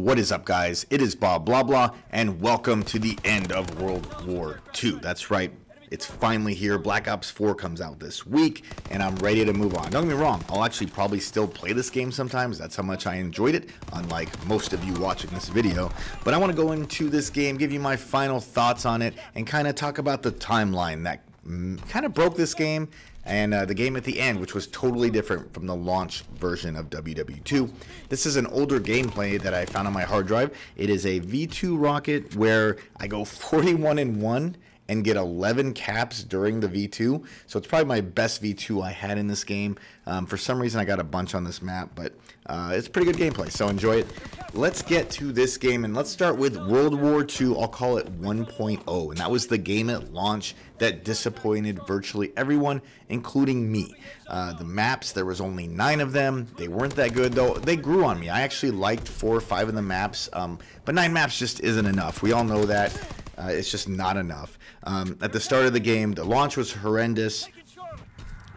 What is up, guys? It is Bob Blah Blah, and welcome to the end of World War II. That's right, it's finally here. Black Ops 4 comes out this week, and I'm ready to move on. Don't get me wrong, I'll actually probably still play this game sometimes. That's how much I enjoyed it, unlike most of you watching this video. But I want to go into this game, give you my final thoughts on it, and kind of talk about the timeline that kind of broke this game, and the game at the end, which was totally different from the launch version of WW2. This is an older gameplay that I found on my hard drive. It is a V2 rocket where I go 41-1 and get 11 caps during the V2. So it's probably my best V2 I had in this game. For some reason I got a bunch on this map, but it's pretty good gameplay, so enjoy it. Let's get to this game, and let's start with World War II. I'll call it 1.0, and that was the game at launch that disappointed virtually everyone, including me. The maps, there was only 9 of them. They weren't that good, though. They grew on me. I actually liked 4 or 5 of the maps, but 9 maps just isn't enough. We all know that. It's just not enough. At the start of the game, the launch was horrendous.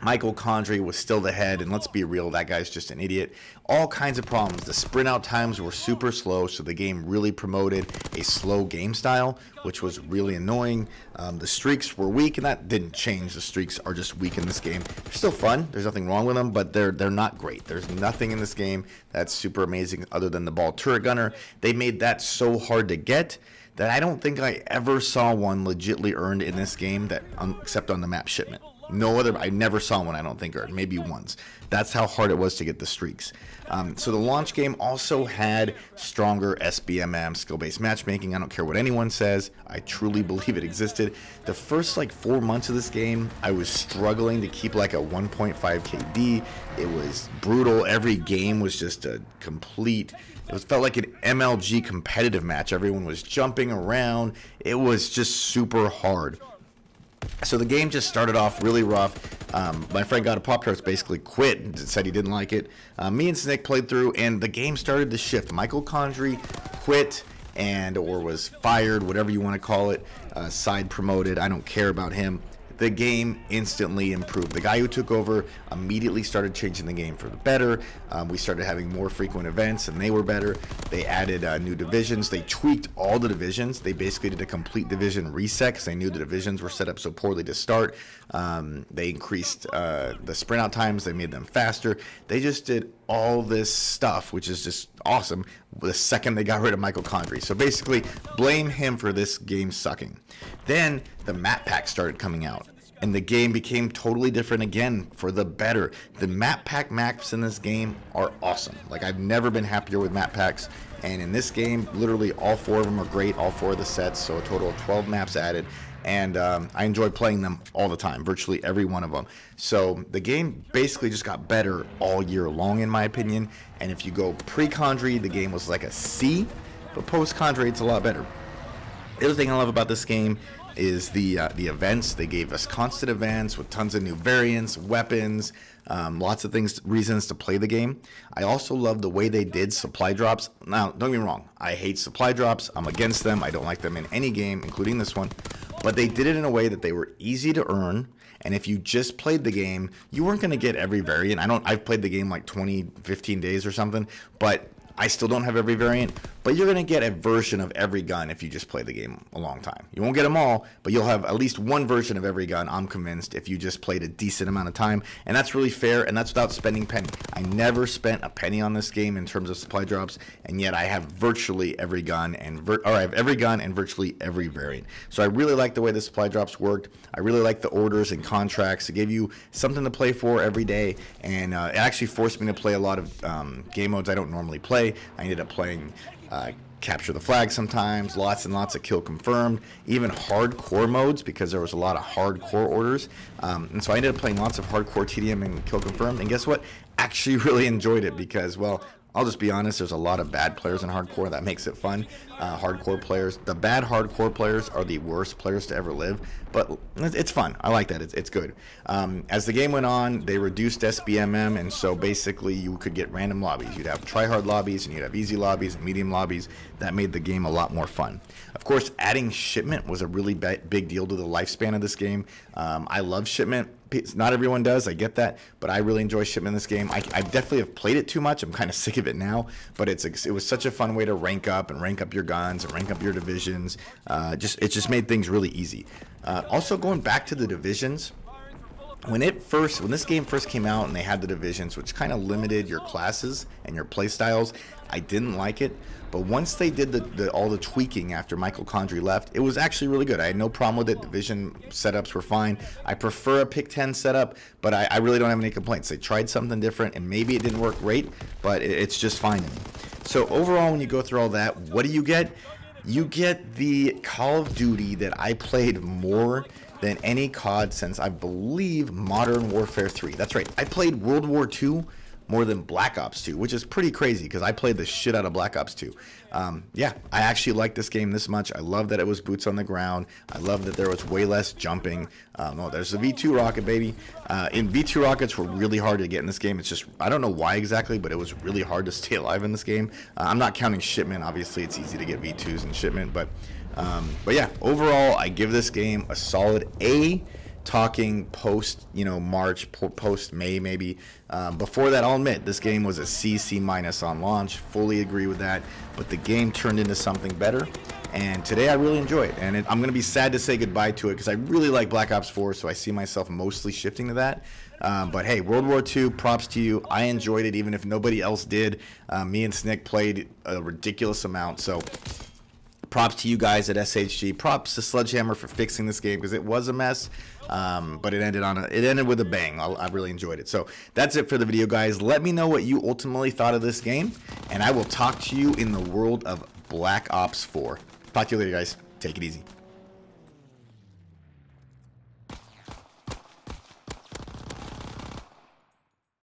Michael Condrey was still the head, and let's be real, that guy's just an idiot. All kinds of problems. The sprint out times were super slow, so the game really promoted a slow game style, which was really annoying. The streaks were weak, and that didn't change. The streaks are just weak in this game. They're still fun. There's nothing wrong with them, but they're not great. There's nothing in this game that's super amazing other than the ball turret gunner. They made that so hard to get that I don't think I ever saw one legitly earned in this game, that except on the map shipment. No other, I never saw one, I don't think, or maybe once. That's how hard it was to get the streaks. So the launch game also had stronger SBMM, skill-based matchmaking. I don't care what anyone says. I truly believe it existed. The first like 4 months of this game, I was struggling to keep like a 1.5 KD. It was brutal. Every game was just a complete, it felt like an MLG competitive match. Everyone was jumping around. It was just super hard. So the game just started off really rough. My friend got a Pop-Tarts, basically quit and said he didn't like it. Me and Snick played through, and the game started to shift. Michael Condrey quit or was fired, whatever you want to call it, side promoted. I don't care about him. The game instantly improved. The guy who took over immediately started changing the game for the better. We started having more frequent events, and they were better. They added new divisions. They tweaked all the divisions. They basically did a complete division reset because they knew the divisions were set up so poorly to start. They increased the sprint out times. They made them faster. They just did all this stuff, which is just awesome, the second they got rid of Michael Condrey. So basically, blame him for this game sucking. Then the map pack started coming out, and the game became totally different again for the better. The map pack maps in this game are awesome. Like, I've never been happier with map packs, and in this game, literally all 4 of them are great, all 4 of the sets, so a total of 12 maps added. And I enjoy playing them all the time, virtually every one of them. So the game basically just got better all year long, in my opinion. And if you go pre-Condrey, the game was like a C, but post-Condrey, it's a lot better. The other thing I love about this game is the events. They gave us constant events with tons of new variants, weapons, lots of reasons to play the game. I also love the way they did supply drops. Now, don't get me wrong, I hate supply drops. I'm against them. I don't like them in any game, including this one. But they did it in a way that they were easy to earn, and if you just played the game, you weren't going to get every variant. I've played the game like 15 days or something, but I still don't have every variant, but you're going to get a version of every gun if you just play the game a long time. You won't get them all, but you'll have at least one version of every gun, I'm convinced, if you just played a decent amount of time, and that's really fair, and that's without spending a penny. I never spent a penny on this game in terms of supply drops, and yet I have virtually every gun, and virtually every variant. So I really like the way the supply drops worked. I really like the orders and contracts. It gave you something to play for every day, and it actually forced me to play a lot of game modes I don't normally play. I ended up playing capture the flag sometimes, lots and lots of kill confirmed, even hardcore modes, because there was a lot of hardcore orders. And so I ended up playing lots of hardcore TDM and kill confirmed. And guess what? Actually really enjoyed it because, well, I'll just be honest, there's a lot of bad players in hardcore. That makes it fun. hardcore players. The bad hardcore players are the worst players to ever live, but it's fun. I like that. It's good. As the game went on, they reduced SBMM, and so basically you could get random lobbies. You'd have try-hard lobbies, and you'd have easy lobbies and medium lobbies. That made the game a lot more fun. Of course, adding shipment was a really big deal to the lifespan of this game. I love shipment. Not everyone does, I get that, but I really enjoy shipment in this game. I definitely have played it too much. I'm kind of sick of it now, but it was such a fun way to rank up your guns and rank up your divisions. It just made things really easy. Also, going back to the divisions, when this game first came out and they had the divisions, which kind of limited your classes and your play styles, I didn't like it. But once they did all the tweaking after Michael Condrey left, it was actually really good. I had no problem with it. Division setups were fine. I prefer a pick 10 setup, but I really don't have any complaints. They tried something different, and maybe it didn't work great, but it's just fine to me. So overall, when you go through all that, what do you get? You get the Call of Duty that I played more than any COD since, I believe, Modern Warfare 3. That's right. I played World War II more than Black Ops 2, which is pretty crazy because I played the shit out of Black Ops 2. Yeah, I actually like this game this much. I love that it was boots on the ground. I love that there was way less jumping. Oh, there's the V2 rocket, baby. And V2 rockets were really hard to get in this game. It's just, I don't know why exactly, but it was really hard to stay alive in this game. I'm not counting shipment. Obviously, it's easy to get V2s in shipment, but yeah, overall, I give this game a solid A. Talking post, March, post May maybe. Before that, I'll admit this game was a C minus on launch. Fully agree with that. But the game turned into something better, and today I really enjoy it. And I'm gonna be sad to say goodbye to it because I really like Black Ops 4, so I see myself mostly shifting to that. But hey, World War II, props to you. I enjoyed it even if nobody else did. Me and Snick played a ridiculous amount, so props to you guys at SHG. Props to Sledgehammer for fixing this game because it was a mess, but it ended with a bang. I really enjoyed it. So that's it for the video, guys. Let me know what you ultimately thought of this game, and I will talk to you in the world of Black Ops 4. Talk to you later, guys. Take it easy.